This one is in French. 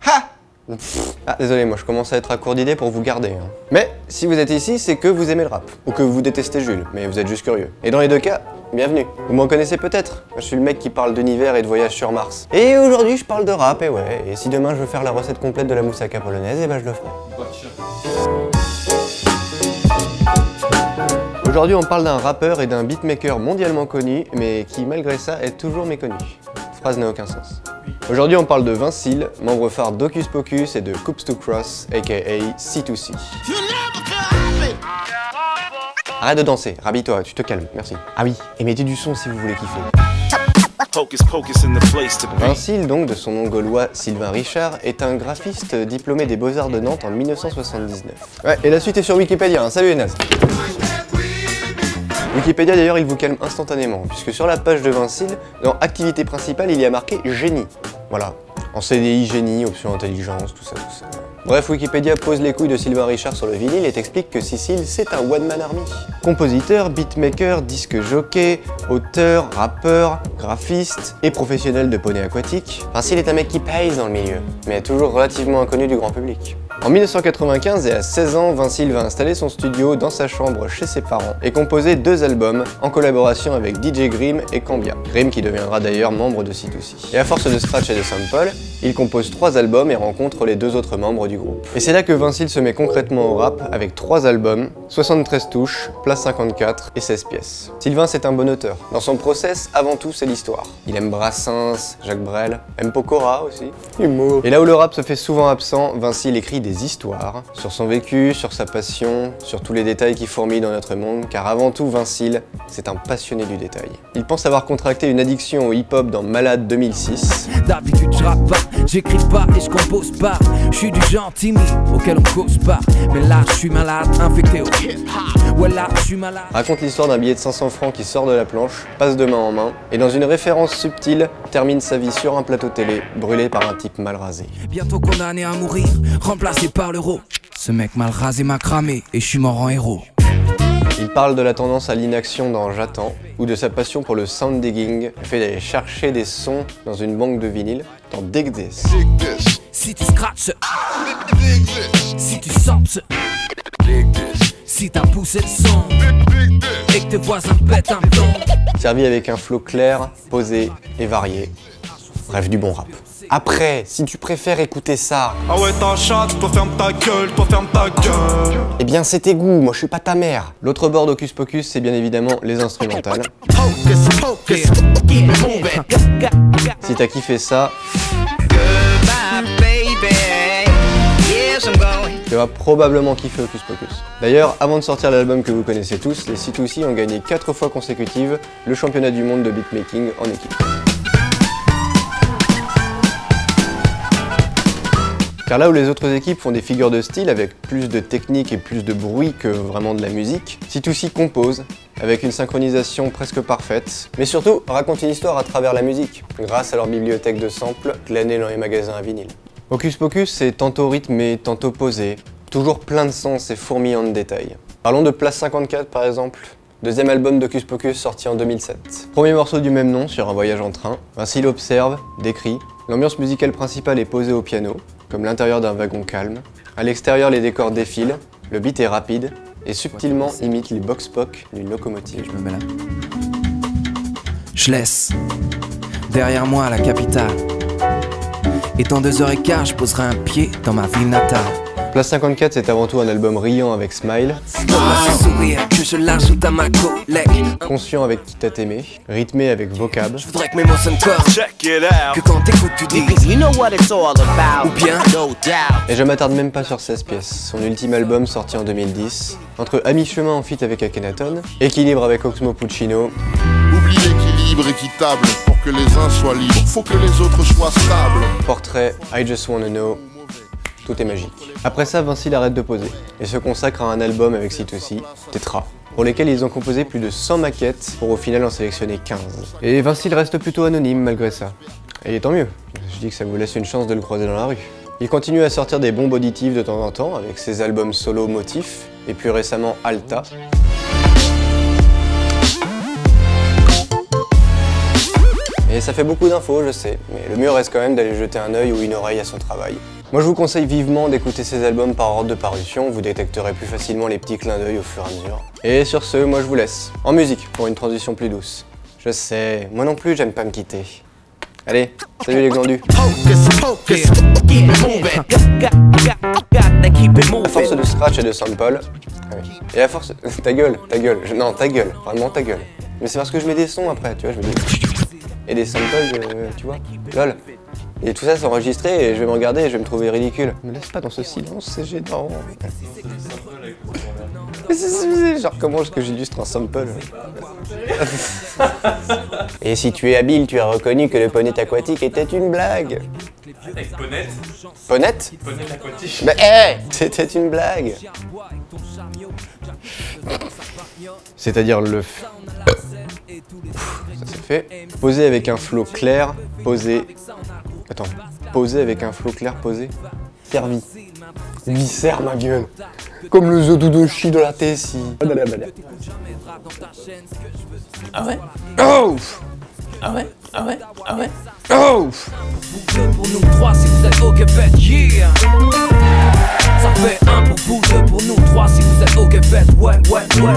Ha! Ah désolé, moi je commence à être à court d'idées pour vous garder. Hein. Mais si vous êtes ici, c'est que vous aimez le rap. Ou que vous détestez Jules, mais vous êtes juste curieux. Et dans les deux cas, bienvenue. Vous m'en connaissez peut-être. Je suis le mec qui parle d'univers et de voyage sur Mars. Et aujourd'hui je parle de rap, et ouais. Et si demain je veux faire la recette complète de la moussaka polonaise, et ben je le ferai. Aujourd'hui on parle d'un rappeur et d'un beatmaker mondialement connu, mais qui malgré ça est toujours méconnu. Cette phrase n'a aucun sens. Aujourd'hui on parle de Vincile, membre phare d'Hocus Pocus et de Coups to Cross, aka C2C. Arrête de danser, rhabille-toi, tu te calmes, merci. Ah oui, et mettez du son si vous voulez kiffer. Vincile, donc de son nom gaulois Sylvain Richard, est un graphiste diplômé des Beaux-Arts de Nantes en 1979. Ouais, et la suite est sur Wikipédia, hein. Salut les nazes. Wikipédia d'ailleurs il vous calme instantanément, puisque sur la page de Vincile, dans activité principale il y a marqué génie. Voilà, en CDI génie, option intelligence, tout ça. Bref, Wikipédia pose les couilles de Sylvain Richard sur le vinyle et t'explique que Sicile c'est un one-man army. Compositeur, beatmaker, disque jockey, auteur, rappeur, graphiste et professionnel de poney aquatique, Vincile est un mec qui pèse dans le milieu, mais toujours relativement inconnu du grand public. En 1995 et à 16 ans, Vincile va installer son studio dans sa chambre chez ses parents et composer 2 albums en collaboration avec DJ Grimm et Cambia. Grimm qui deviendra d'ailleurs membre de C2C. Et à force de scratch et de sample, il compose 3 albums et rencontre les 2 autres membres du groupe. Et c'est là que Vincile se met concrètement au rap avec 3 albums, 73 touches, place 54 et 16 pièces. Sylvain c'est un bon auteur. Dans son process, avant tout c'est l'histoire. Il aime Brassens, Jacques Brel, aime Pokora aussi. Humour. Et là où le rap se fait souvent absent, Vincile écrit des histoires sur son vécu, sur sa passion, sur tous les détails qui fourmillent dans notre monde, car avant tout Vincile, c'est un passionné du détail. Il pense avoir contracté une addiction au hip-hop dans Malade 2006. D'habitude je rappe pas, j'écris pas et je compose pas. Je suis du genre timide auquel on cause pas. Mais là je suis malade, infecté au hip-hop. Ouais là je suis malade. Raconte l'histoire d'un billet de 500 francs qui sort de la planche, passe de main en main, et dans une référence subtile, termine sa vie sur un plateau télé, brûlé par un type mal rasé. Bientôt condamné à mourir, remplacé par l'euro. Ce mec mal rasé m'a cramé et je suis mort en héros. Il parle de la tendance à l'inaction dans J'attends, ou de sa passion pour le sound digging, le fait d'aller chercher des sons dans une banque de vinyle, dans Dig This. Si tu scratches, si tu sortes, si t'as poussé le son, et que tes voisins pètent un plomb. Servi avec un flow clair, posé et varié. Bref, du bon rap. Après, si tu préfères écouter ça... Ah ouais ta chatte, toi ferme ta gueule, Eh bien c'est tes goûts, moi je suis pas ta mère. L'autre bord d'Hocus Pocus, c'est bien évidemment les instrumentales. Si t'as kiffé ça... Tu vas probablement kiffer Hocus Pocus. D'ailleurs, avant de sortir l'album que vous connaissez tous, les C2C ont gagné 4 fois consécutives le championnat du monde de beatmaking en équipe. Car là où les autres équipes font des figures de style avec plus de technique et plus de bruit que vraiment de la musique, C2C compose avec une synchronisation presque parfaite, mais surtout raconte une histoire à travers la musique, grâce à leur bibliothèque de samples glanés dans les magasins à vinyle. Hocus Pocus c'est tantôt rythmé, tantôt posé, toujours plein de sens et fourmillant de détails. Parlons de Place 54 par exemple. Deuxième album d'Hocus Pocus sorti en 2007. Premier morceau du même nom sur un voyage en train. Vincile observe, décrit. L'ambiance musicale principale est posée au piano, comme l'intérieur d'un wagon calme. À l'extérieur, les décors défilent, le beat est rapide et subtilement imite les box-poc d'une locomotive. Je me mets là. Je laisse derrière moi la capitale. Et dans 2h15, je poserai un pied dans ma ville natale. Place 54, c'est avant tout un album riant avec Smile, conscient avec Quitte à t'aimer, rythmé avec Vocab, je voudrais que mes mots sonnent corps, que quand t'écoutes tu dis ou bien et je m'attarde même pas sur 16 pièces, son ultime album sorti en 2010, entre à mi-chemin en feat avec Akhenaton, Équilibre avec Oxmo Puccino. Oublie l'équilibre équitable, pour que les uns soient libres, faut que les autres soient stables. Portrait, I Just Wanna Know. Tout est magique. Après ça, Vincile arrête de poser et se consacre à un album avec C2C, Tetra, pour lesquels ils ont composé plus de 100 maquettes pour au final en sélectionner 15. Et Vincile reste plutôt anonyme malgré ça. Et tant mieux, je dis que ça vous laisse une chance de le croiser dans la rue. Il continue à sortir des bombes auditives de temps en temps avec ses albums solo Motif et plus récemment Alta. Et Et ça fait beaucoup d'infos, je sais, mais le mieux reste quand même d'aller jeter un œil ou une oreille à son travail. Moi je vous conseille vivement d'écouter ces albums par ordre de parution, vous détecterez plus facilement les petits clins d'œil au fur et à mesure. Et sur ce, moi je vous laisse, en musique, pour une transition plus douce. Je sais, moi non plus j'aime pas me quitter. Allez, salut les glandus. À force de scratch et de sample, et à force... ta gueule, non ta gueule, vraiment ta gueule. Mais c'est parce que je mets des sons après, tu vois, je mets des... Et des samples, tu vois, lol. Et tout ça c'est enregistré et je vais me regarder et je vais me trouver ridicule. Me laisse pas dans ce silence, c'est gênant. Genre comment est-ce que j'illustre un sample? Et si tu es habile, tu as reconnu que le poney aquatique était une blague. Avec Ponette. Ponette? Ponette aquatique. Mais hé, c'était une blague. C'est-à-dire le... Ça c'est fait. Poser avec un flow clair, poser... Attends, poser avec un flow clair, poser. Servi. Viscère ma gueule. Comme le Zododoshi de la TSI. Ah ouais? Oh! Ah ouais? Ah ouais? Ah ouais? Oh! Pour nous trois si vous êtes au Québec, yeah! Ça fait un pour vous, deux pour nous trois si vous êtes au Québec, ouais, ouais, ouais.